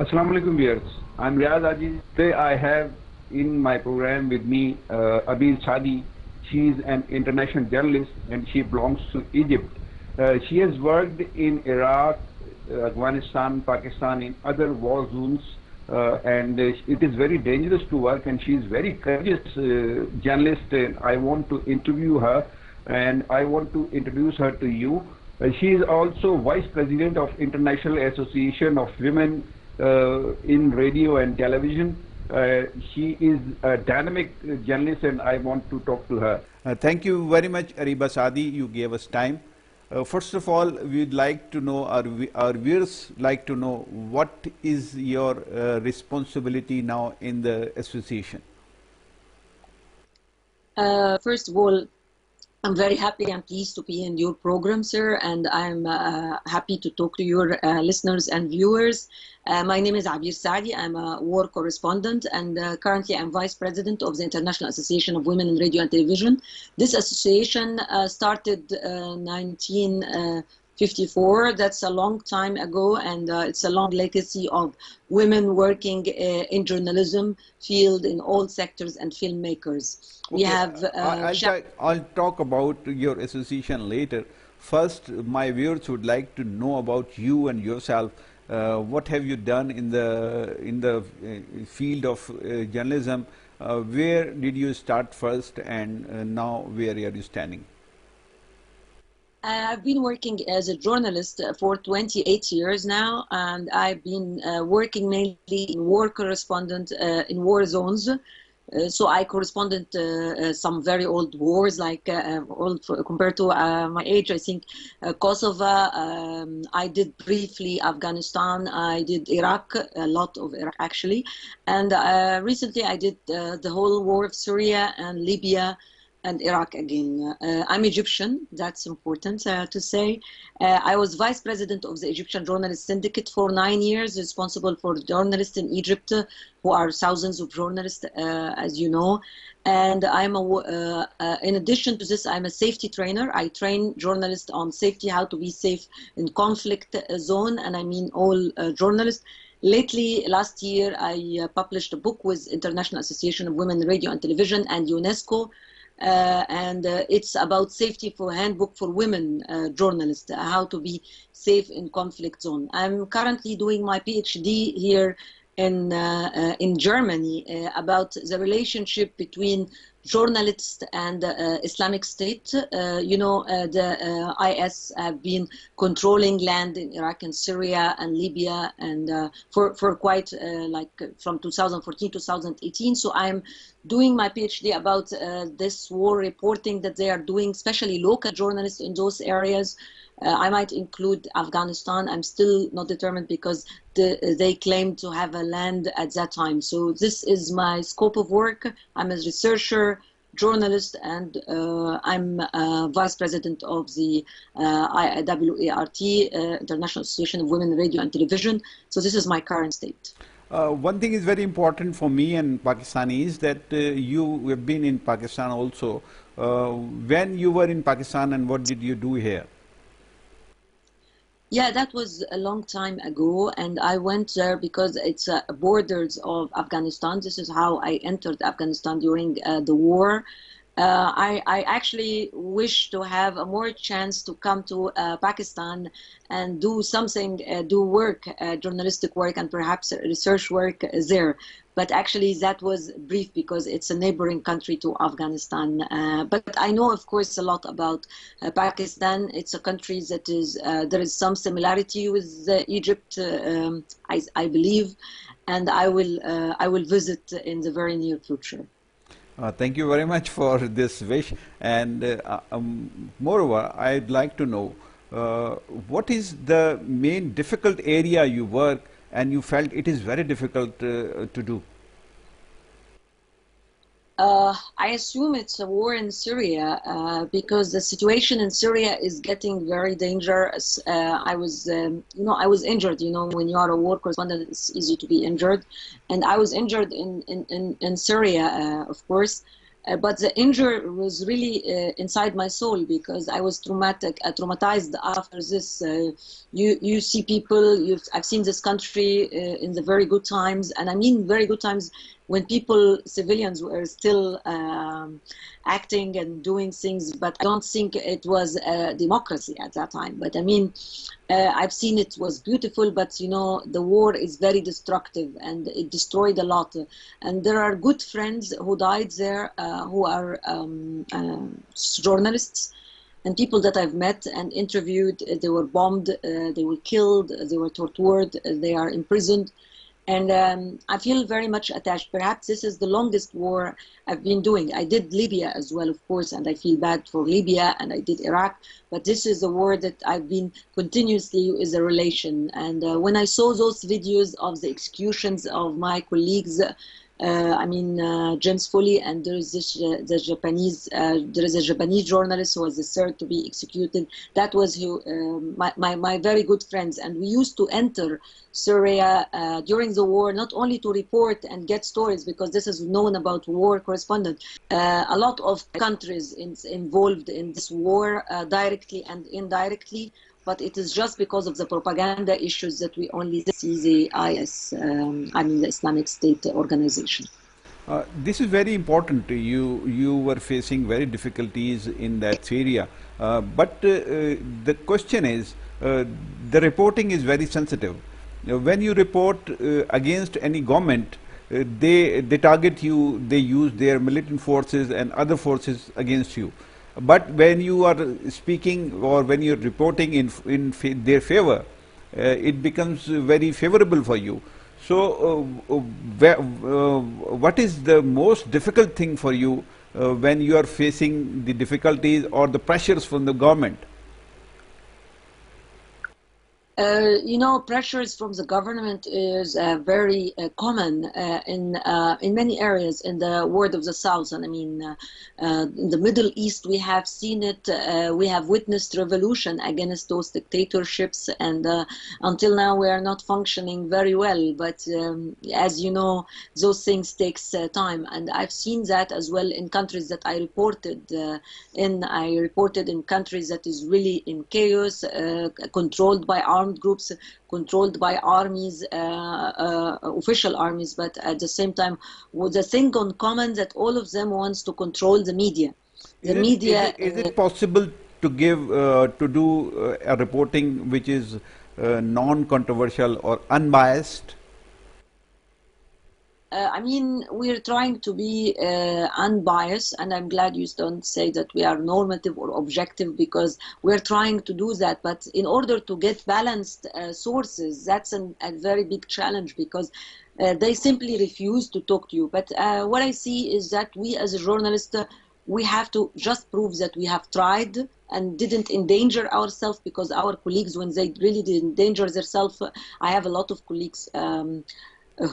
Assalamu alaikum viewers. I'm Abeer Saady. Today I have in my program with me Abeer Saady. She is an international journalist and she belongs to Egypt. She has worked in Iraq, Afghanistan, Pakistan, in other war zones, and it is very dangerous to work. And she is very courageous journalist. And I want to interview her, and I want to introduce her to you. She is also vice president of International Association of Women in radio and television. She is a dynamic journalist, and I want to talk to her. Thank you very much, Abeer Saady. You gave us time. First of all, we'd like to know, our viewers like to know, what is your responsibility now in the association? First of all, I'm very happy and pleased to be in your program, sir, and I'm happy to talk to your listeners and viewers. My name is Abeer Saady. I'm a war correspondent, and currently I'm Vice President of the International Association of Women in Radio and Television. This association started 1954. That's a long time ago, and it's a long legacy of women working in journalism field in all sectors and filmmakers. Okay. We have. I'll talk about your association later. First, my viewers would like to know about you and yourself. What have you done in the field of journalism? Where did you start first, and now where are you standing? I've been working as a journalist for 28 years now, and I've been working mainly in war correspondent in war zones. So I corresponded some very old wars, like compared to my age, I think Kosovo. I did briefly Afghanistan. I did Iraq, a lot of Iraq actually, and recently I did the whole war of Syria and Libya and Iraq again. I'm Egyptian, that's important to say. I was vice president of the Egyptian Journalist Syndicate for 9 years, responsible for journalists in Egypt, who are thousands of journalists, as you know. And I'm in addition to this, I'm a safety trainer. I train journalists on safety, how to be safe in conflict zone, and I mean all journalists. Lately, last year, I published a book with International Association of Women in Radio and Television and UNESCO, and it's about safety for handbook for women journalists, how to be safe in conflict zone. I'm currently doing my PhD here in Germany about the relationship between journalists and Islamic State. You know, the IS have been controlling land in Iraq and Syria and Libya, and for quite like from 2014 2018. So I'm doing my PhD about this war reporting that they are doing, especially local journalists in those areas. I might include Afghanistan. I'm still not determined because they claim to have a land at that time. So this is my scope of work. I'm a researcher, journalist, and I'm vice president of the IWART, International Association of Women in Radio and Television. So this is my current state. One thing is very important for me and Pakistanis, that you have been in Pakistan also. When you were in Pakistan, and what did you do here? Yeah, that was a long time ago, and I went there because it's borders of Afghanistan. This is how I entered Afghanistan during the war. I actually wish to have a more chance to come to Pakistan and do something, do work, journalistic work and perhaps research work there. But actually that was brief because it's a neighboring country to Afghanistan. But I know, of course, a lot about Pakistan. It's a country that is, there is some similarity with Egypt, I believe, and I will visit in the very near future. Thank you very much for this wish, and moreover, I'd like to know what is the main difficult area you work and you felt it is very difficult to do? I assume it's a war in Syria because the situation in Syria is getting very dangerous. I was, I was injured. You know, when you are a war correspondent, it's easy to be injured, and I was injured in Syria, of course. But the injury was really inside my soul because I was traumatized after this. You see people, I've seen this country in the very good times, and I mean very good times when people, civilians, were still acting and doing things, but I don't think it was a democracy at that time. But I mean, I've seen it was beautiful, but you know, the war is very destructive and it destroyed a lot. And there are good friends who died there who are journalists and people that I've met and interviewed. They were bombed, they were killed, they were tortured, they are imprisoned. And I feel very much attached. Perhaps this is the longest war I've been doing. I did Libya as well, of course, and I feel bad for Libya, and I did Iraq. But this is a war that I've been continuously is a relation. And when I saw those videos of the executions of my colleagues, James Foley, and there is this there is a Japanese journalist who was the third to be executed. That was my very good friends, and we used to enter Syria during the war, not only to report and get stories, because this is known about war correspondent. A lot of countries involved in this war, directly and indirectly. But it is just because of the propaganda issues that we only see the IS, the Islamic State organization. This is very important. You were facing very difficulties in that area, but the question is, the reporting is very sensitive. When you report against any government, they target you. They use their militant forces and other forces against you. But when you are speaking or when you are reporting in their favor, it becomes very favorable for you. So, what is the most difficult thing for you when you are facing the difficulties or the pressures from the government? Pressures from the government is very common in many areas in the world of the South. And I mean, in the Middle East, we have seen it. We have witnessed revolution against those dictatorships, and until now, we are not functioning very well. But as you know, those things takes time, and I've seen that as well in countries that I reported in. I reported in countries that is really in chaos, controlled by armed groups, controlled by armies, official armies, but at the same time, with the thing on common that all of them wants to control the media. Is it possible to do a reporting which is non-controversial or unbiased? We're trying to be unbiased, and I'm glad you don't say that we are normative or objective, because we're trying to do that. But in order to get balanced sources, that's a very big challenge, because they simply refuse to talk to you. But what I see is that we as a journalist, we have to just prove that we have tried and didn't endanger ourselves, because our colleagues, when they really did endanger themselves, I have a lot of colleagues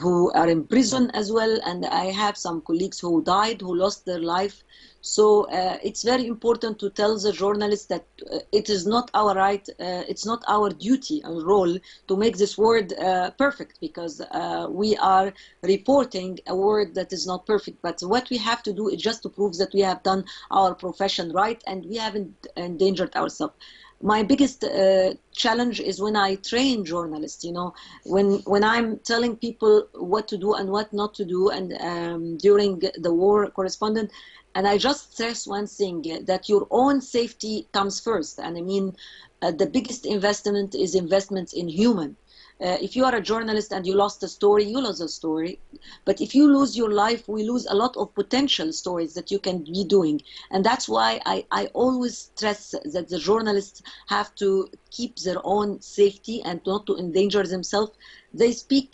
who are in prison as well, and I have some colleagues who died, who lost their life. So it's very important to tell the journalists that it is not our right, it's not our duty and role to make this world perfect, because we are reporting a world that is not perfect. But what we have to do is just to prove that we have done our profession right and we haven't endangered ourselves. My biggest challenge is when I train journalists, when I'm telling people what to do and what not to do, and during the war correspondent, and I just stress one thing, that your own safety comes first. And I mean, the biggest investment is investments in human. If you are a journalist and you lost a story, you lost a story. But if you lose your life, we lose a lot of potential stories that you can be doing. And that's why I always stress that the journalists have to keep their own safety and not to endanger themselves. They speak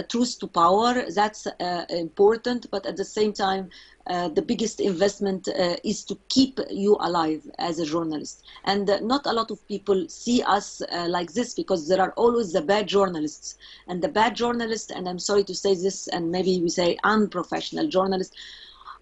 truth to power. That's important. But at the same time, the biggest investment is to keep you alive as a journalist. And not a lot of people see us like this, because there are always the bad journalists. And the bad journalists, and I'm sorry to say this, and maybe we say unprofessional journalists,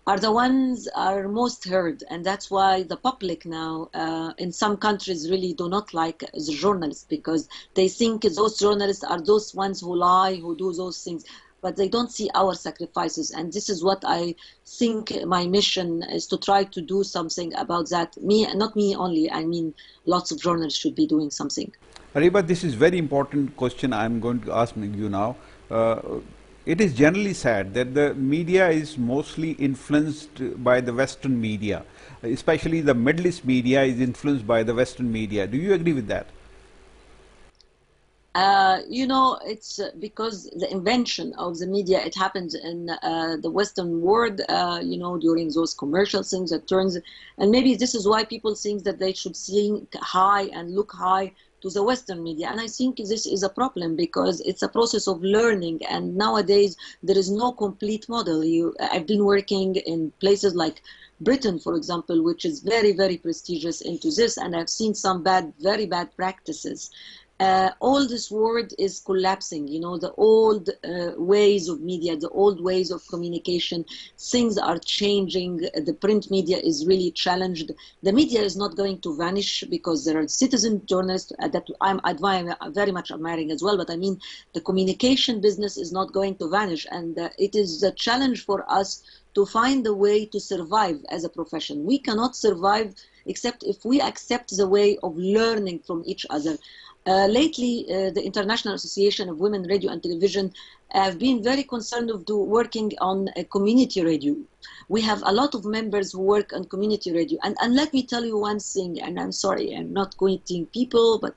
are the ones are most heard. And that's why the public now in some countries really do not like the journalists, because they think those journalists are those ones who lie, who do those things. but they don't see our sacrifices. And this is what I think my mission is, to try to do something about that. Not me only, I mean lots of journalists should be doing something. Ariba, this is very important question I'm going to ask you now. Uh, it is generally said that the media is mostly influenced by the Western media, especially the Middle East media is influenced by the Western media. Do you agree with that? You know, it's because the invention of the media, it happened in the Western world, you know, during those commercial things that turns, and maybe this is why people think that they should think high and look high to the Western media. And I think this is a problem because it's a process of learning. And nowadays there is no complete model. I've been working in places like Britain, for example, which is very, very prestigious into this. And I've seen some very bad practices. All this world is collapsing, you know, the old ways of media, the old ways of communication, things are changing. The print media is really challenged. The media is not going to vanish because there are citizen journalists that I'm very much admiring as well, but I mean, the communication business is not going to vanish, and it is a challenge for us to find a way to survive as a profession. We cannot survive except if we accept the way of learning from each other. Lately, the International Association of Women Radio and Television have been very concerned of working on a community radio. We have a lot of members who work on community radio. And let me tell you one thing, and I'm sorry, I'm not quoting people, but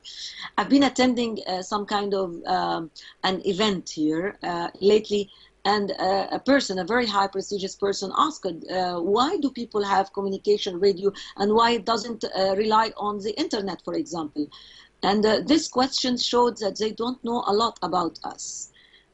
I've been attending some kind of an event here lately, and a very high prestigious person asked, why do people have communication radio and why it doesn't rely on the internet, for example? And this question showed that they don't know a lot about us.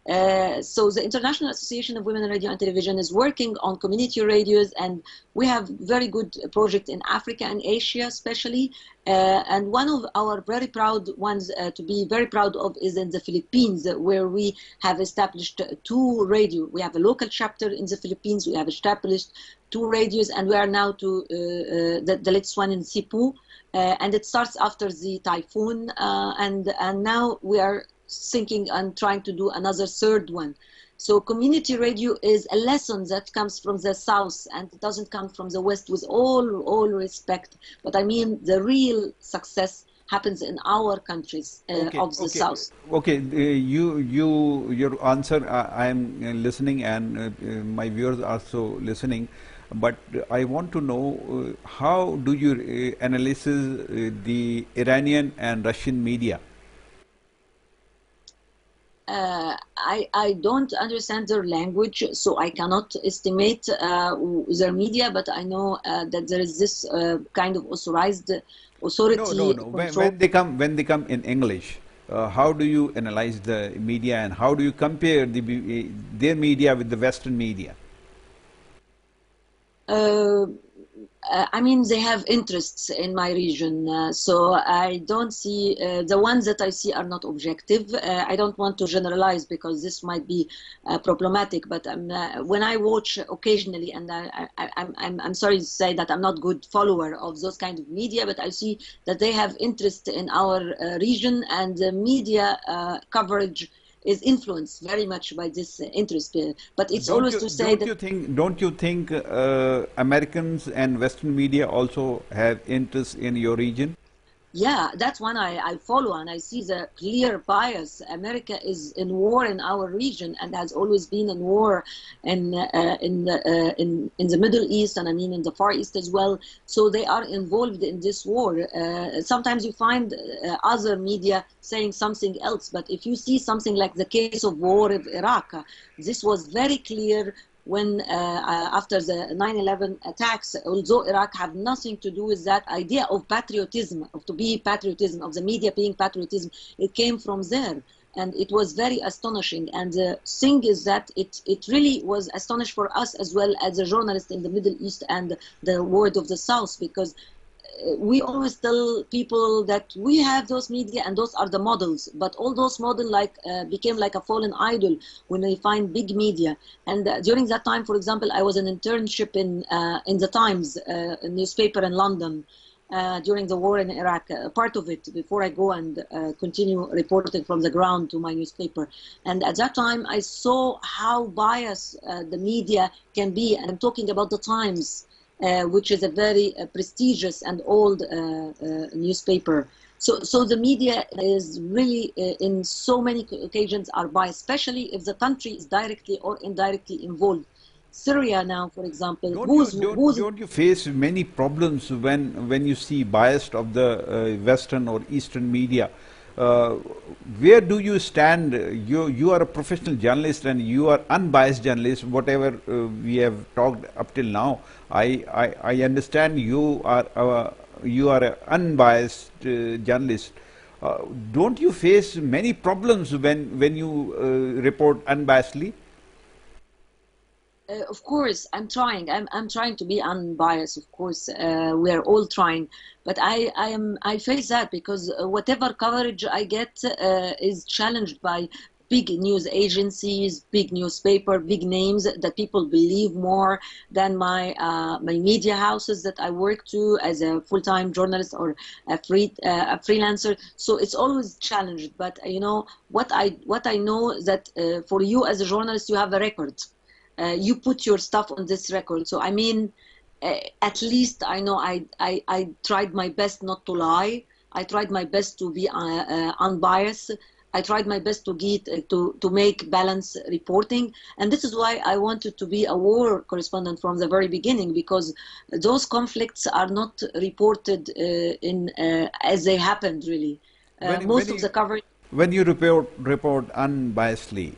So the International Association of Women in Radio and Television is working on community radios, and we have very good project in Africa and Asia especially. And one of our very proud ones to be very proud of is in the Philippines, where we have established 2 radios. We have a local chapter in the Philippines. We have established 2 radios, and we are now to the latest one in Cebu. And it starts after the typhoon, and now we are thinking and trying to do another 3rd one. So community radio is a lesson that comes from the South, and it doesn't come from the West, with all respect. But I mean, the real success happens in our countries of the South. Okay, your answer, I am listening, and my viewers are also listening. But I want to know how do you analyze the Iranian and Russian media? I don't understand their language, so I cannot estimate their media, but I know that there is this kind of authorized authority. No. When they come in English, how do you analyze the media, and how do you compare their media with the Western media? I mean, they have interests in my region, so I don't see, the ones that I see are not objective. I don't want to generalize because this might be problematic, but when I watch occasionally, and I'm sorry to say that I'm not good follower of those kind of media, but I see that they have interest in our region, and the media coverage is influenced very much by this interest. But it's always to say that... Don't you think Americans and Western media also have interest in your region? Yeah, that's one I follow, and I see the clear bias. America is in war in our region and has always been in war in the Middle East, and I mean in the Far East as well. So they are involved in this war. Sometimes you find other media saying something else, but if you see something like the case of war of Iraq, this was very clear when after the 9/11 attacks, although Iraq had nothing to do with that idea of patriotism, of the media being patriotism, it came from there. And it was very astonishing. And the thing is that it really was astonishing for us as well as a journalist in the Middle East and the world of the South, because we always tell people that we have those media and those are the models, but all those models became like a fallen idol when they find big media. And during that time, for example, I was an internship in the Times, a newspaper in London, during the war in Iraq, part of it, before I go and continue reporting from the ground to my newspaper. And at that time, I saw how biased the media can be. And I'm talking about the Times, which is a very prestigious and old newspaper. So the media is really, in so many occasions, are biased, especially if the country is directly or indirectly involved. Syria now, for example, don't you face many problems when you see bias of the Western or Eastern media? Uh, where do you stand? You are a professional journalist and you are unbiased journalist. Whatever we have talked up till now, I understand you are an unbiased journalist. Don't you face many problems when you report unbiasedly? Of course, I'm trying. I'm trying to be unbiased. Of course, we are all trying, but I face that because whatever coverage I get is challenged by big news agencies, big newspaper, big names that people believe more than my media houses that I work to as a full-time journalist or a freelancer. So it's always challenged. But you know what I know is that for you as a journalist, you have a record. You put your stuff on this record. So I mean, at least I know I tried my best not to lie. I tried my best to be unbiased. I tried my best to get to make balanced reporting, and this is why I wanted to be a war correspondent from the very beginning, because those conflicts are not reported in as they happened really. Most of the coverage. When you report unbiasedly,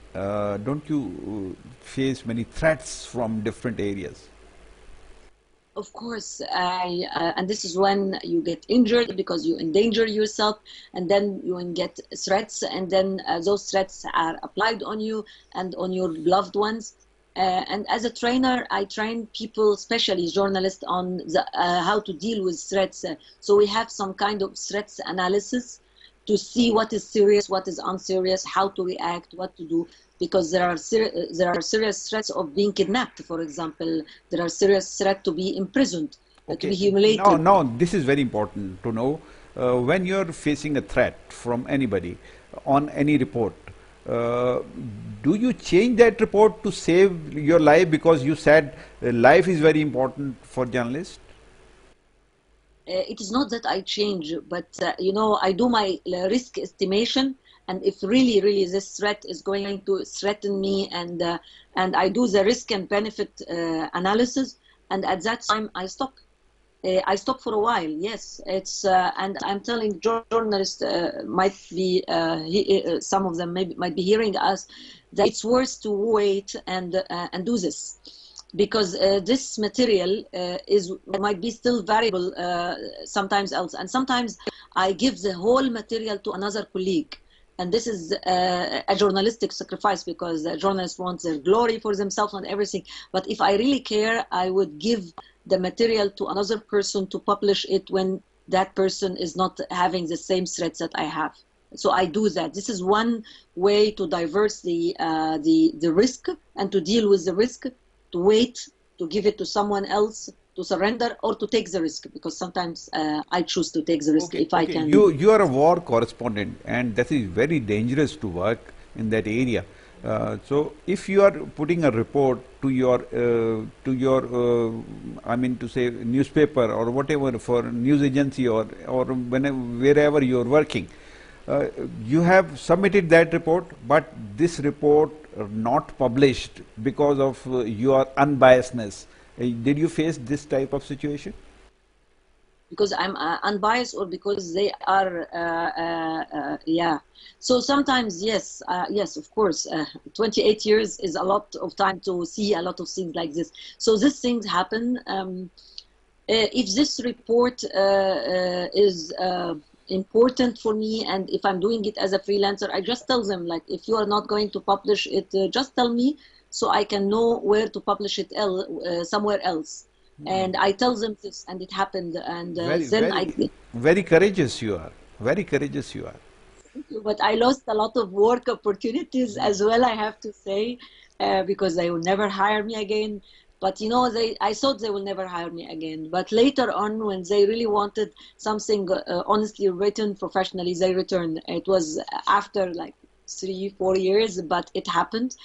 don't you face many threats from different areas? Of course, and this is when you get injured because you endanger yourself, and then you get threats, and then those threats are applied on you and on your loved ones. And as a trainer, I train people, especially journalists, on how to deal with threats. So we have some kind of threats analysis to see what is serious, what is unserious, how to react, what to do, because there are serious threats of being kidnapped, for example. There are serious threats to be imprisoned, to be humiliated. Now, this is very important to know. When you're facing a threat from anybody on any report, do you change that report to save your life, because you said life is very important for journalists? It is not that I change, but you know, I do my risk estimation, and if really this threat is going to threaten me, and I do the risk and benefit analysis, and at that time I stop. I stop for a while. Yes, it's and I'm telling journalists might be some of them might be hearing us, that it's worth to wait and do this, because this material might be still variable sometimes else, and sometimes I give the whole material to another colleague, and this is a journalistic sacrifice, because the journalists want their glory for themselves and everything. But if I really care, I would give the material to another person to publish it when that person is not having the same threats that I have. So I do that. This is one way to divert the risk and to deal with the risk, to wait, to give it to someone else, to surrender, or to take the risk, because sometimes I choose to take the risk if I can. You are a war correspondent, and that is very dangerous to work in that area. So if you are putting a report to your I mean to say newspaper or whatever, for news agency or wherever you are working, you have submitted that report, but this report not published because of your unbiasedness. Did you face this type of situation? Because I'm unbiased, or because they are, yeah. So sometimes, yes, yes, of course. 28 years is a lot of time to see a lot of things like this. So these things happen. If this report is important for me, and if I'm doing it as a freelancer, I just tell them, like, if you are not going to publish it, just tell me, so I can know where to publish it somewhere else. And I tell them this, and it happened, and very courageous you are. Very courageous you are. Thank you, but I lost a lot of work opportunities as well, I have to say, because they will never hire me again. But you know, I thought they will never hire me again. But later on, when they really wanted something honestly written professionally, they returned. It was after like 3, 4 years, but it happened.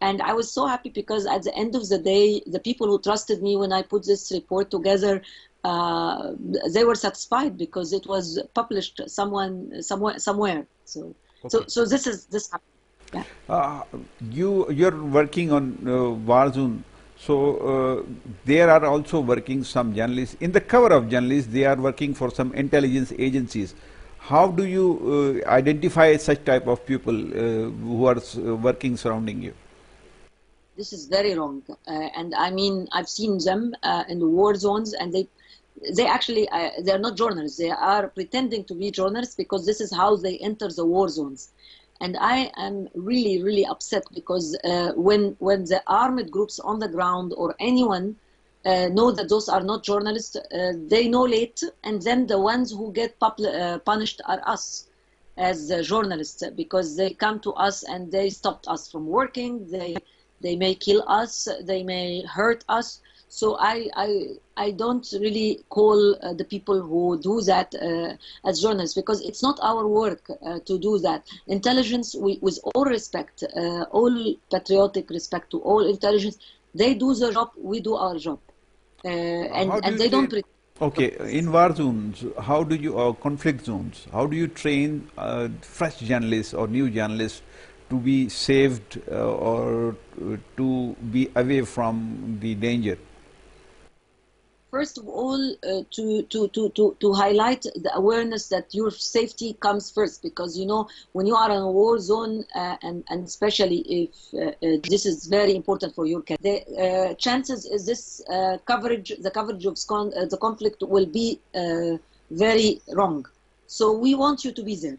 And I was so happy because at the end of the day, the people who trusted me when I put this report together, uh, they were satisfied because it was published somewhere. So, Okay. so this happened. Yeah. Uh, you're working on Warzone, so there are also working some journalists. In the cover of journalists, they are working for some intelligence agencies. How do you identify such type of people who are working surrounding you? This is very wrong, and I mean I've seen them in the war zones, and they actually they're not journalists. They are pretending to be journalists because this is how they enter the war zones. And I am really, really upset because when the armed groups on the ground or anyone know that those are not journalists, they know late, and then the ones who get punished are us as journalists because they come to us and they stopped us from working. They may kill us, they may hurt us. So I don't really call the people who do that as journalists because it's not our work to do that. Intelligence, with all respect, all patriotic respect to all intelligence, they do the job, we do our job. And they don't pretend. Okay, in war zones, how do you, or conflict zones, how do you train fresh journalists or new journalists to be saved or to be away from the danger? First of all, to highlight the awareness that your safety comes first, because you know when you are in a war zone, and especially if this is very important for your career, the chances is this coverage, the coverage of the conflict will be very wrong. So we want you to be there.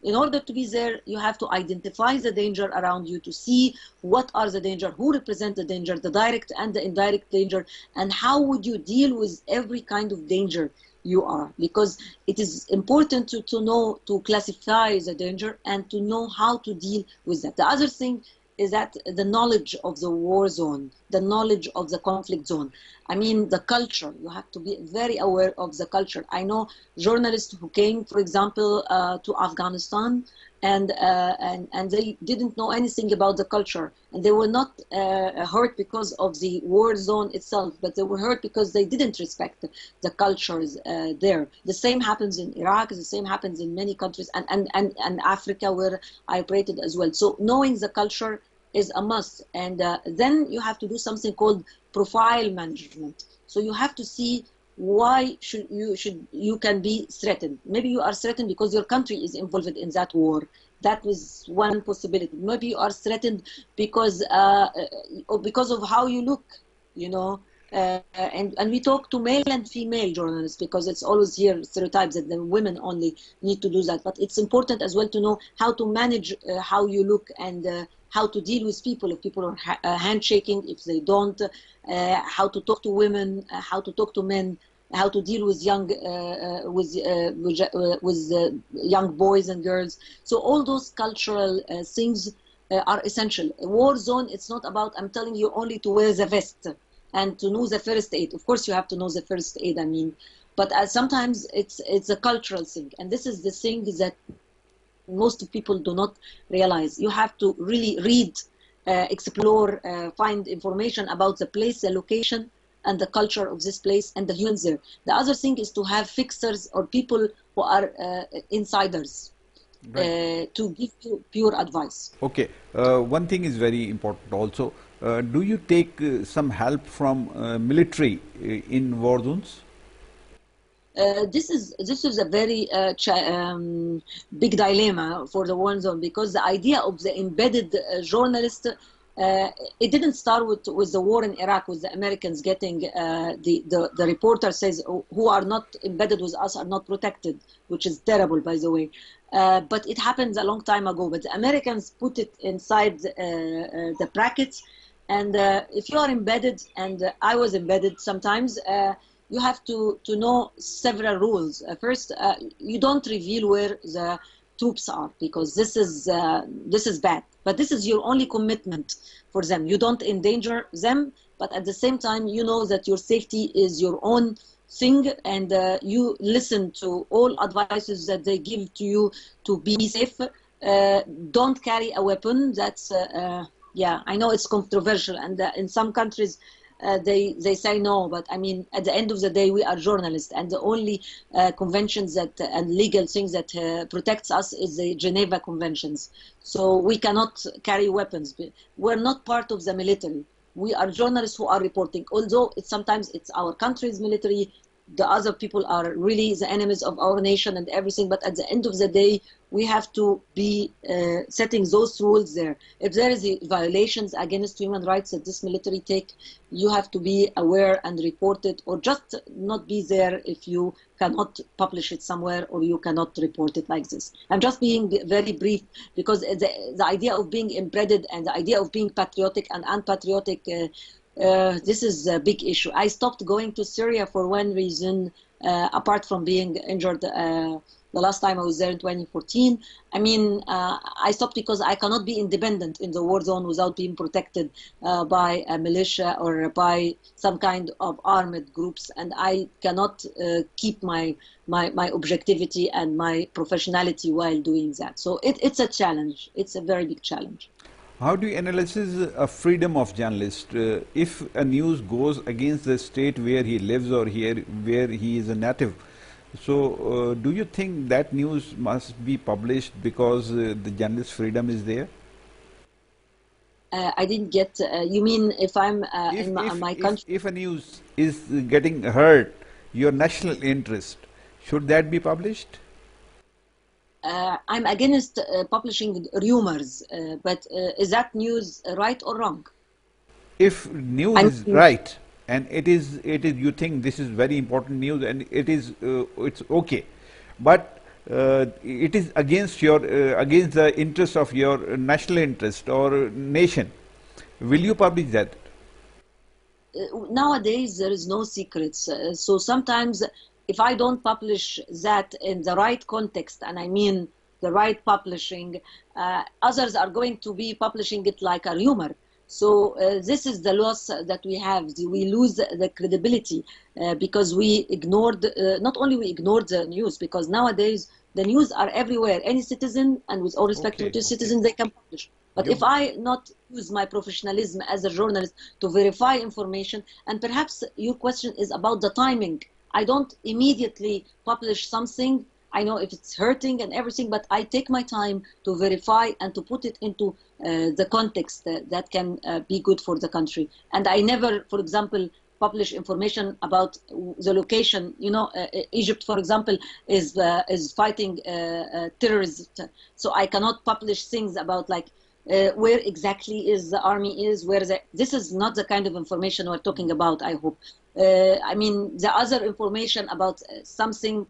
In order to be there, you have to identify the danger around you, to see what are the danger, who represent the danger, the direct and the indirect danger, and how would you deal with every kind of danger you are. Because it is important to know, to classify the danger and to know how to deal with that. The other thing is that the knowledge of the war zone, the knowledge of the conflict zone. I mean, the culture, you have to be very aware of the culture. I know journalists who came, for example, to Afghanistan, and they didn't know anything about the culture. And they were not hurt because of the war zone itself, but they were hurt because they didn't respect the cultures there. The same happens in Iraq, the same happens in many countries, and Africa, where I operated as well. So knowing the culture is a must. And then you have to do something called profile management. So you have to see why you can be threatened. Maybe you are threatened because your country is involved in that war. That was one possibility. Maybe you are threatened because of how you look, you know. And we talk to male and female journalists because it's always here stereotypes that the women only need to do that. But it's important as well to know how to manage how you look, and how to deal with people if people are handshaking, if they don't, how to talk to women, how to talk to men, how to deal with young young boys and girls. So all those cultural things are essential. A war zone, it's not about, I'm telling you only to wear the vest and to know the first aid. Of course you have to know the first aid, I mean, but sometimes it's a cultural thing, and this is the thing that most people do not realize. You have to really read, explore, find information about the place, the location, and the culture of this place, and the humans there. The other thing is to have fixers or people who are insiders, Right. to give you pure advice. Okay, one thing is very important also. Do you take some help from military in war zones? This is a very big dilemma for the war zone, because the idea of the embedded journalist, it didn't start with the war in Iraq, with the Americans getting the reporter says who are not embedded with us are not protected, which is terrible, by the way. But it happened a long time ago. But the Americans put it inside the brackets, and if you are embedded, and I was embedded sometimes. You have to know several rules. First, you don't reveal where the troops are, because this is bad. But this is your only commitment for them. You don't endanger them, but at the same time, you know that your safety is your own thing, and you listen to all advices that they give to you to be safe. Don't carry a weapon. That's yeah, I know it's controversial, and in some countries they say no, but I mean, at the end of the day, we are journalists, and the only conventions that and legal things that protects us is the Geneva Conventions. So we cannot carry weapons. We're not part of the military. We are journalists who are reporting. Although sometimes it's our country's military, the other people are really the enemies of our nation and everything. But at the end of the day, we have to be setting those rules there. If there is violations against human rights that this military take, you have to be aware and report it, or just not be there if you cannot publish it somewhere or you cannot report it like this. I'm just being very brief because the idea of being embedded and the idea of being patriotic and unpatriotic, this is a big issue. I stopped going to Syria for one reason, apart from being injured the last time I was there in 2014. I mean, I stopped because I cannot be independent in the war zone without being protected by a militia or by some kind of armed groups, and I cannot keep my objectivity and my professionality while doing that. So it's a challenge. It's a very big challenge. How do you analyze a freedom of journalist? If a news goes against the state where he lives or where he is a native, so do you think that news must be published because the journalist freedom is there? I didn't get, you mean if I'm in my country? If a news is getting hurt your national interest, should that be published? I'm against publishing rumors, but is that news right or wrong? If news is right and it is you think this is very important news and it's okay, but it is against against the interest of your national interest or nation, will you publish that? Nowadays there is no secrets, so sometimes if I don't publish that in the right context, and I mean the right publishing, others are going to be publishing it like a rumor. So this is the loss that we have. We lose the credibility because we ignored, not only we ignored the news, because nowadays the news are everywhere. Any citizen, and with all respect to citizens, they can publish. But if I not use my professionalism as a journalist to verify information, and perhaps your question is about the timing, I don't immediately publish something. I know if it's hurting and everything, but I take my time to verify and to put it into the context that can be good for the country. And I never, for example, publish information about the location. You know, Egypt, for example, is fighting terrorists. So I cannot publish things about like where exactly is the army is, this is not the kind of information we're talking about, I hope. I mean, the other information about something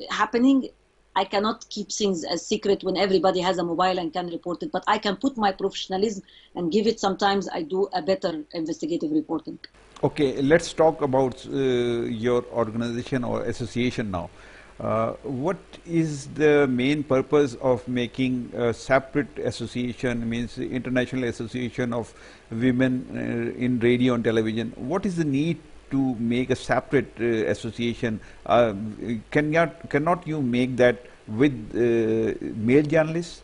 happening, I cannot keep things as secret when everybody has a mobile and can report it, but I can put my professionalism and give it. Sometimes I do a better investigative reporting. Okay, let's talk about your organization or association now. What is the main purpose of making a separate association, means International Association of Women in Radio and Television? What is the need to make a separate association? Cannot you make that with male journalists?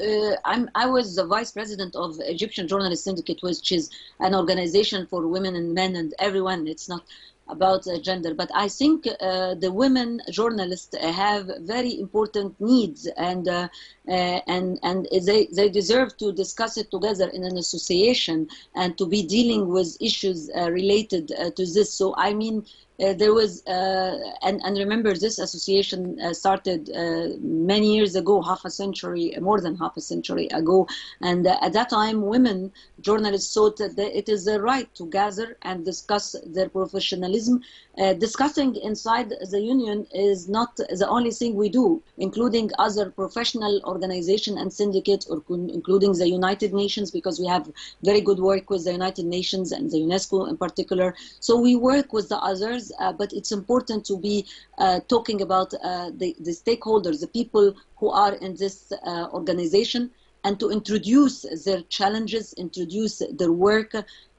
I was the vice president of Egyptian Journalist Syndicate, which is an organization for women and men and everyone. It's not about gender, but I think the women journalists have very important needs, and they deserve to discuss it together in an association and to be dealing with issues related to this. So I mean, there was, and remember, this association started many years ago, more than half a century ago, and at that time, women journalists thought that it is their right to gather and discuss their professionalism. Discussing inside the union is not the only thing we do, including other professional organizations and syndicates, or including the United Nations, because we have very good work with the United Nations and the UNESCO in particular. So we work with the others, but it's important to be talking about the stakeholders, the people who are in this organization, and to introduce their challenges, introduce their work,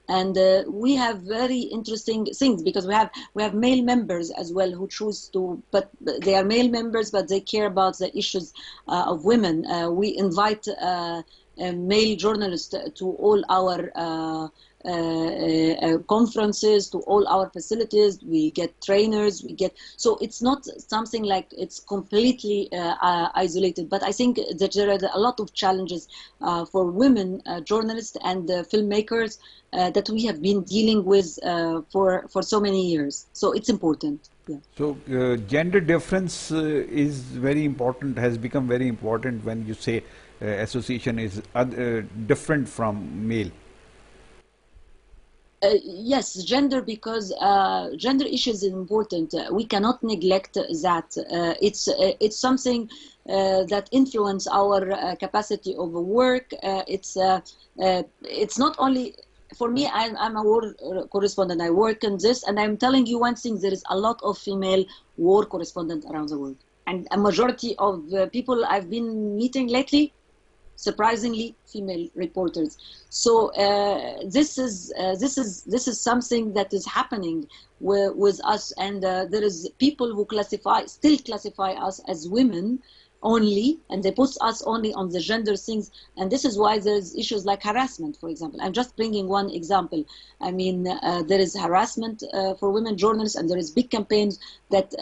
And we have very interesting things because we have male members as well who choose to, but they are male members, but they care about the issues of women. We invite male journalists to all our conferences, to all our facilities. We get trainers, so it's not something like it's completely isolated, but I think that there are a lot of challenges for women journalists and filmmakers that we have been dealing with for so many years. So it's important. Yeah. So gender difference is very important, has become very important when you say association is different from male. Yes, gender, because gender issues is important. We cannot neglect that. It's something that influence our capacity of work. It's not only for me. I'm a war correspondent. I work in this, and I'm telling you one thing: there is a lot of female war correspondents around the world, and a majority of the people I've been meeting lately, surprisingly, female reporters. So this is something that is happening with us, and there is people who still classify us as women only, and they put us only on the gender things, and this is why there's issues like harassment, for example. I'm just bringing one example. I mean, there is harassment for women journalists, and there is big campaigns that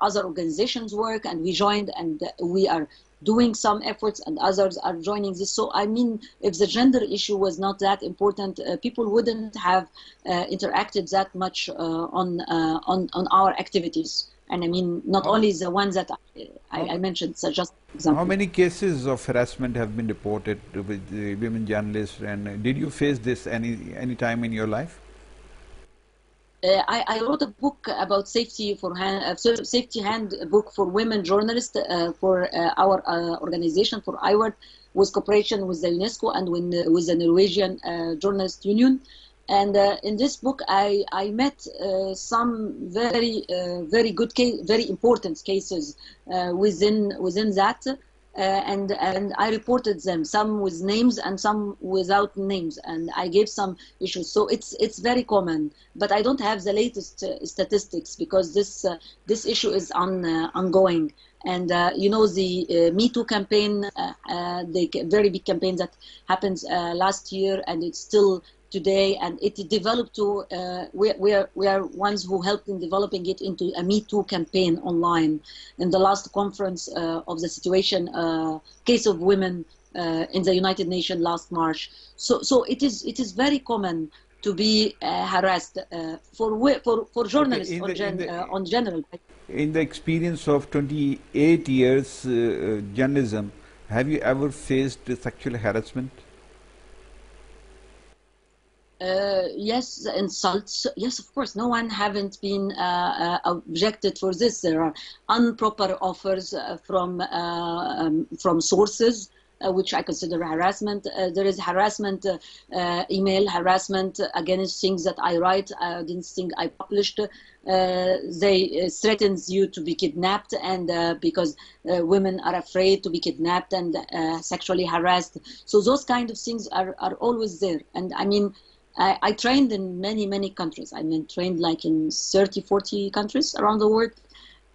other organizations work, and we joined, and we are doing some efforts, and others are joining this. So I mean, if the gender issue was not that important, people wouldn't have interacted that much on our activities. And I mean, not only the ones that I mentioned, so just example. How many cases of harassment have been reported with women journalists, and did you face this any time in your life? I wrote a book about safety safety handbook for women journalists for our organization, for IWARD, with cooperation with the UNESCO and with the Norwegian Journalist Union. And in this book, I met some very good very important cases within that. And I reported them, some with names and some without names, and I gave some issues. So it's very common, but I don't have the latest statistics because this issue is ongoing. And you know, the Me Too campaign, the very big campaign that happened last year, and it's still today, and it developed to we are ones who helped in developing it into a Me Too campaign online. In the last conference of the situation case of women in the United Nations last March. So it is very common to be harassed for journalists on general. In the experience of 28 years journalism, have you ever faced sexual harassment? Yes, insults. Yes, of course. No one haven't been objected for this. There are improper offers from sources, which I consider harassment. There is harassment, email harassment against things that I write, against things I published. They threatens you to be kidnapped, and because women are afraid to be kidnapped and sexually harassed. So those kind of things are always there. And I mean, I trained in many countries. I mean, trained like in 30, 40 countries around the world.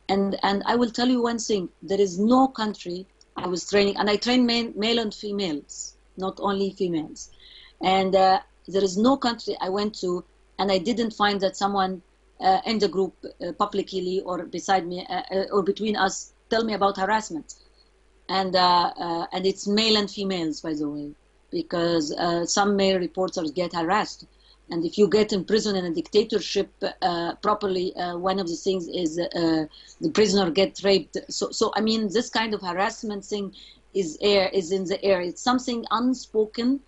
And I will tell you one thing. There is no country I was training, and I train male and females, not only females. And there is no country I went to, and I didn't find that someone in the group publicly or beside me or between us tell me about harassment. And it's male and females, by the way, because some male reporters get harassed. And if you get imprisoned in a dictatorship properly, one of the things is the prisoner gets raped. So I mean, this kind of harassment thing is in the air. It's something unspoken,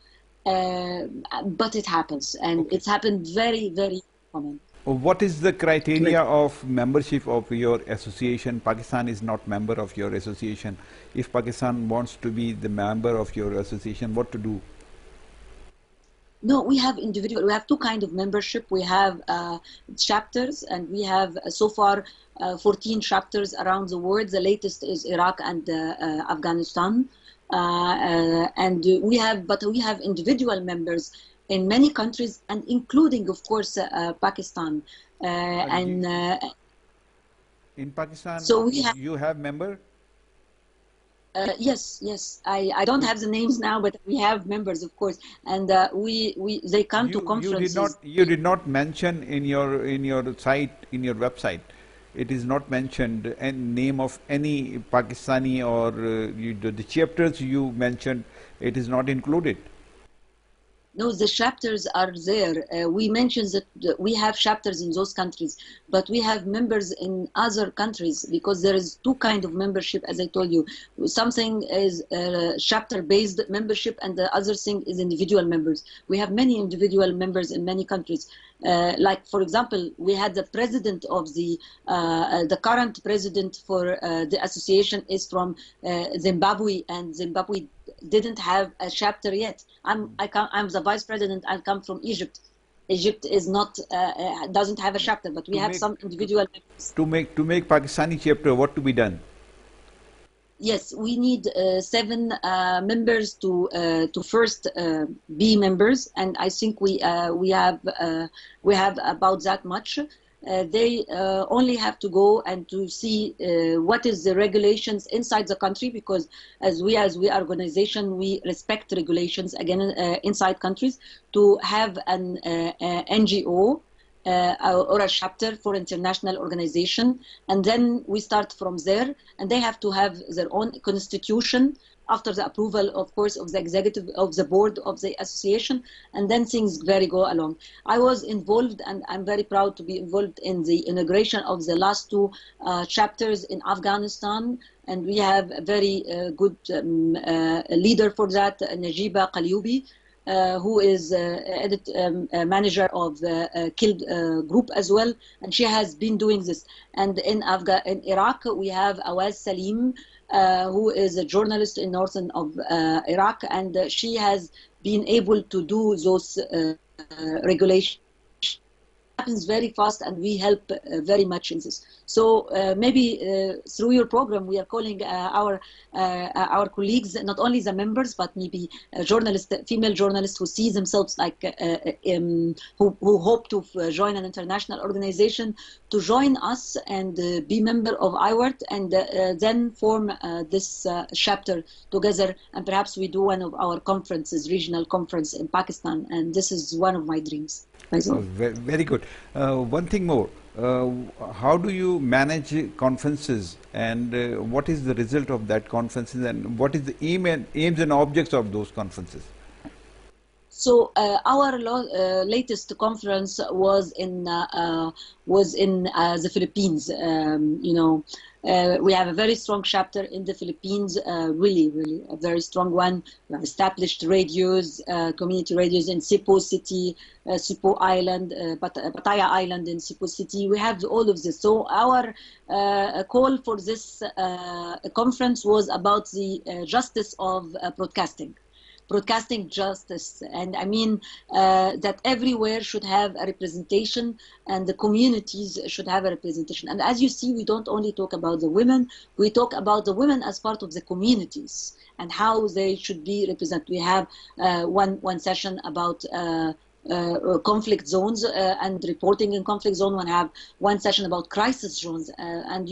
but it happens, and it's happened very common. What is the criteria of membership of your association? Pakistan is not member of your association. If Pakistan wants to be the member of your association, what to do? No, we have individual. We have two kinds of membership. We have chapters, and we have so far 14 chapters around the world. The latest is Iraq and Afghanistan, and we have individual members in many countries, and including, of course, Pakistan. And in Pakistan, so we have. you have member? Yes, yes. I don't have the names now, but we have members, of course, and they come to conferences. You did not mention in your site, in your website. It is not mentioned any name of any Pakistani, or the chapters you mentioned. It is not included. No, the chapters are there. We mentioned that we have chapters in those countries, but we have members in other countries, because there is two kinds of membership, as I told you. Something is chapter-based membership, and the other thing is individual members. We have many individual members in many countries. Like, for example, we had the president of the current president for the association is from Zimbabwe, and Zimbabwe didn't have a chapter yet. I'm the vice president. I come from Egypt. Egypt is not doesn't have a chapter, but we have some individual members. To make Pakistani chapter, what to be done? Yes, we need 7 members to first be members, and I think we have about that much. They only have to go and to see what is the regulations inside the country, because as we organization, we respect regulations again inside countries, to have an NGO or a chapter for international organization, and then we start from there, and they have to have their own constitution after the approval, of course, of the executive, of the board of the association, and then things go along. I was involved, and I'm very proud to be involved in the inauguration of the last 2 chapters in Afghanistan, and we have a very good leader for that, Najiba Qalyubi, who is manager of the KILD group as well, and she has been doing this. And in Iraq, we have Awaz Salim, who is a journalist in northern of Iraq, and she has been able to do those regulations. Happens very fast, and we help very much in this. So maybe through your program, we are calling our colleagues, not only the members, but maybe journalists, female journalists who see themselves like who hope to join an international organization, to join us and be member of IWART, and then form this chapter together, and perhaps we do one of our conferences, regional conference in Pakistan, and this is one of my dreams. Oh, very good. One thing more. How do you manage conferences, and what is the result of that conferences, and what is the aims and objects of those conferences? So our latest conference was in the Philippines. We have a very strong chapter in the Philippines, really a very strong one. We have established radios, community radios in Cebu City, Cebu Island, Pattaya Island in Cebu City. We have all of this. So our call for this conference was about the justice of broadcasting justice, and I mean that everywhere should have a representation, and the communities should have a representation. And as you see, we don't only talk about the women, we talk about the women as part of the communities and how they should be represented. We have one session about conflict zones and reporting in conflict zone. We have one session about crisis zones, and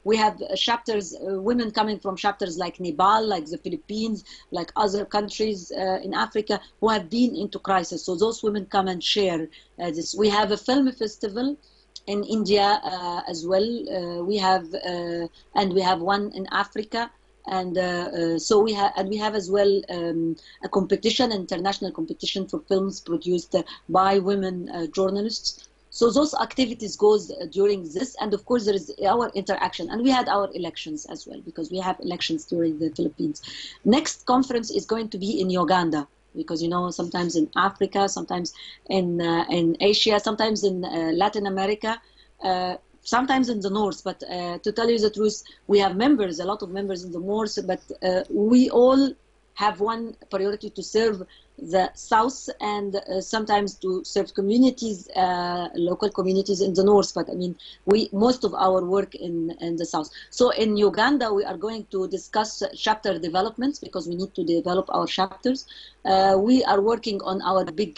we have chapters, women coming from chapters like Nepal, like the Philippines, like other countries in Africa who have been into crisis. So those women come and share this. We have a film festival in India as well. We have one in Africa. And so we have as well a competition, international competition for films produced by women journalists. So those activities goes during this, and of course there is our interaction, and we had our elections as well, because we have elections during the Philippines. Next conference is going to be in Uganda, because sometimes in Africa, sometimes in Asia, sometimes in Latin America. Sometimes in the north, but to tell you the truth, we have a lot of members in the north, but we all have one priority: to serve the south, and sometimes to serve communities, local communities in the north. But I mean, most of our work in the south. So in Uganda, we are going to discuss chapter developments because we need to develop our chapters. We are working on our big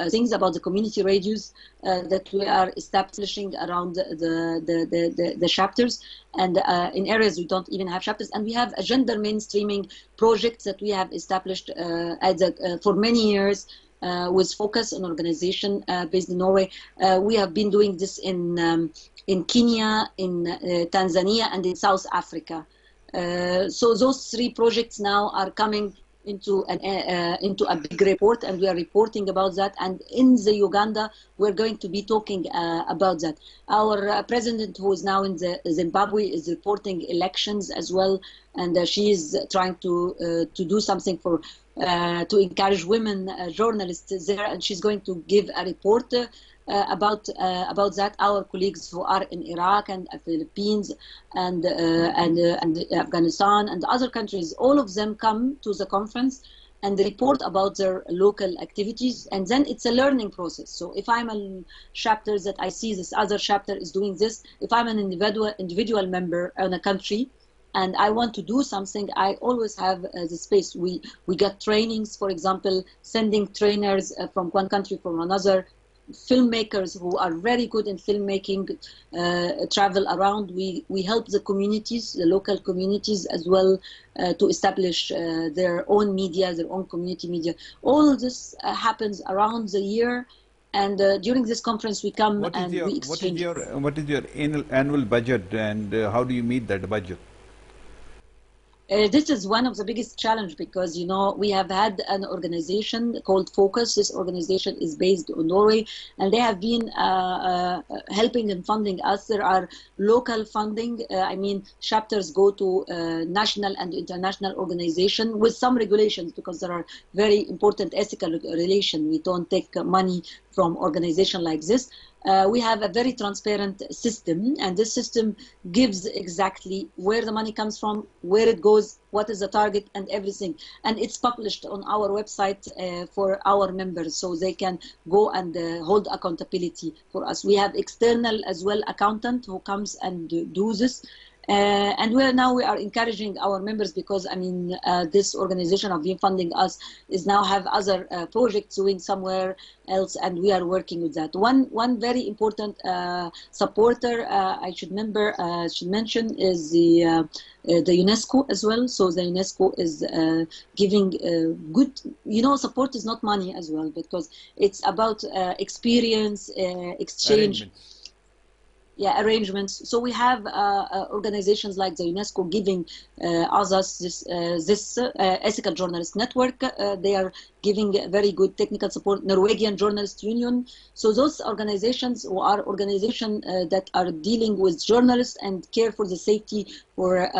things about the community radios that we are establishing around the chapters, and in areas we don't even have chapters. And we have a gender mainstreaming project that we have established for many years with focus on organization based in Norway. We have been doing this in Kenya, in Tanzania, and in South Africa. So those three projects now are coming into a big report, and we are reporting about that. And in the Uganda, we're going to be talking about that. Our president, who is now in the Zimbabwe, is reporting elections as well, and she is trying to do something for to encourage women journalists there, and she's going to give a report about that. Our colleagues who are in Iraq and Philippines and Afghanistan and other countries, all of them come to the conference and report about their local activities, and then it's a learning process. So if I'm a chapter that I see this other chapter is doing this, if I'm an individual member in a country and I want to do something, I always have the space. We get trainings, for example, sending trainers from one country from another, filmmakers who are very good in filmmaking travel around. We help the communities, the local communities as well, to establish their own media, their own community media. All of this happens around the year, and during this conference we come we exchange. What is your annual budget, and how do you meet that budget? This is one of the biggest challenge because, you know, we have had an organization called Focus. This organization is based in Norway, and they have been helping and funding us. There are local funding. I mean, chapters go to national and international organization with some regulations because there are very important ethical relations. We don't take money from organization like this. We have a very transparent system, and this system gives exactly where the money comes from, where it goes, what is the target, and everything. And it's published on our website for our members, so they can go and hold accountability for us. We have external as well accountant who comes and do this. And we are encouraging our members because, I mean, this organization have been funding us is now have other projects doing somewhere else, and we are working with that. One very important supporter I should mention is the UNESCO as well. So the UNESCO is giving good, you know, support is not money as well, because it's about experience, exchange. Arrangements. So we have organizations like the UNESCO giving us this ethical journalist network. They are giving very good technical support. Norwegian Journalist Union. So those organizations are organizations that are dealing with journalists and care for the safety for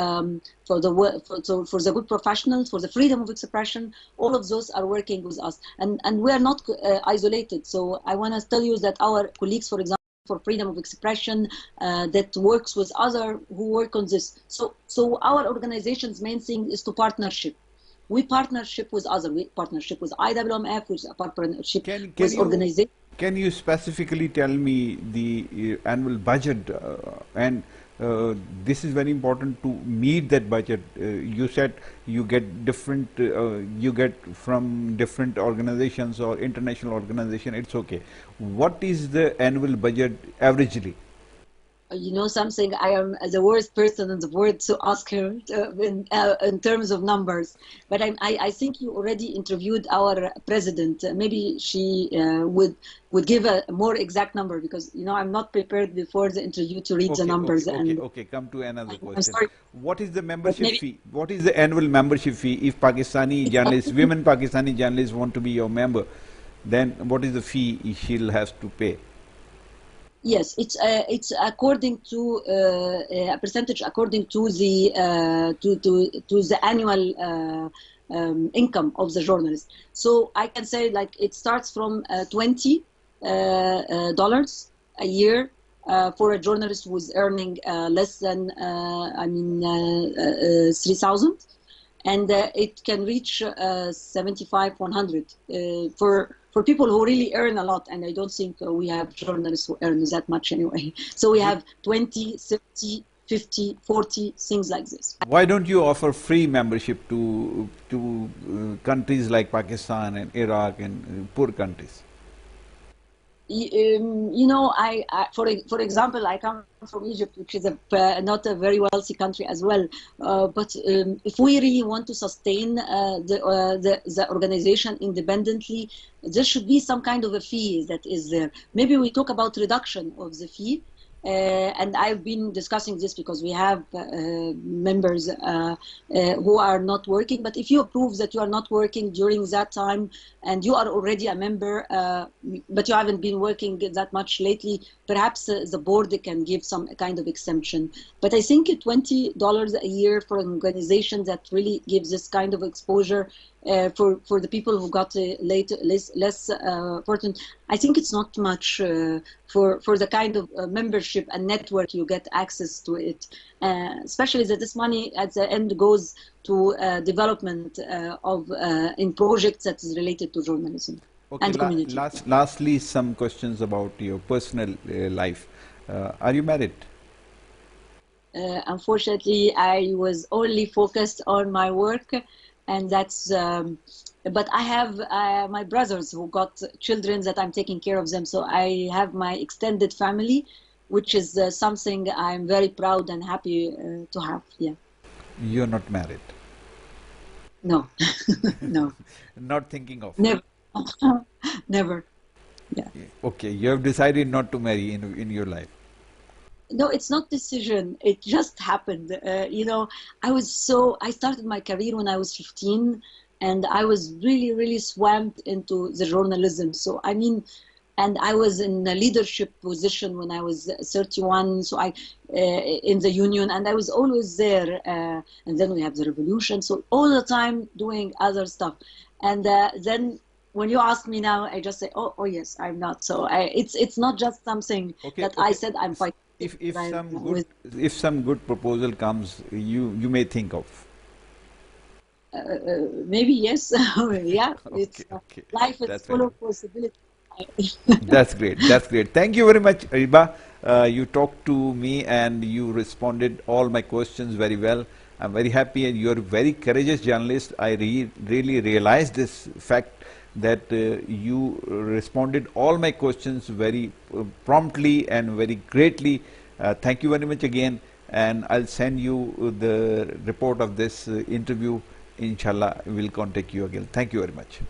the good professionals, for the freedom of expression. All of those are working with us, and we are not isolated. So I want to tell you that our colleagues, for example, for freedom of expression, that works with other who work on this. So our organization's main thing is to partnership. We partnership with other. We partnership with IWMF, which is a partnership with organization. Can you specifically tell me the annual budget and this is very important to meet that budget. You said you get different, you get from different organizations or international organization. It's okay. What is the annual budget averagely? You know something, I am the worst person in the world to ask her in terms of numbers. But I think you already interviewed our president. Maybe she would give a more exact number, because, you know, I'm not prepared before the interview to read the numbers. Okay, come to another question. What is the membership fee? What is the annual membership fee if Pakistani journalists, women Pakistani journalists want to be your member? Then what is the fee she'll have to pay? Yes, it's according to a percentage according to the annual income of the journalist. So I can say, like, it starts from $20 a year for a journalist who is earning less than 3,000. and it can reach 75, 100 for people who really earn a lot. And I don't think we have journalists who earn that much anyway. So we have 20, 30, 50, 40, things like this. Why don't you offer free membership to countries like Pakistan and Iraq and poor countries? You know, for example, I come from Egypt, which is not a very wealthy country as well. But if we really want to sustain the organization independently, there should be some kind of a fee that is there. Maybe we talk about reduction of the fee. And I've been discussing this because we have members who are not working. But if you prove that you are not working during that time and you are already a member, but you haven't been working that much lately, perhaps the board can give some kind of exemption. But I think $20 a year for an organization that really gives this kind of exposure for the people who got less fortunate, I think it's not much for the kind of membership and network you get access to it. Especially that this money at the end goes to development in projects that is related to journalism and community. Lastly, some questions about your personal life. Are you married? Unfortunately, I was only focused on my work. And that's, but I have my brothers who got children that I'm taking care of them. So I have my extended family, which is something I'm very proud and happy to have. Yeah. You're not married? No, no. Not thinking of? Never. Never. Yeah. Okay, you have decided not to marry in your life. No, it's not decision. It just happened. You know, I started my career when I was 15, and I was really, really swamped into the journalism. So, I mean, and I was in a leadership position when I was 31. So in the union, and I was always there. And then we have the revolution. So all the time doing other stuff. And then when you ask me now, I just say, oh yes, I'm not. So it's not just something that I said I'm fighting. If some good proposal comes, you may think of. Maybe yes. Yeah. Okay. Life is full of possibilities. That's great. That's great. Thank you very much, Riba. You talked to me and you responded all my questions very well. I'm very happy, and you're a very courageous journalist. I really realized this fact that you responded all my questions very promptly and very greatly. Thank you very much again, and I'll send you the report of this interview. Inshallah, we'll contact you again. Thank you very much.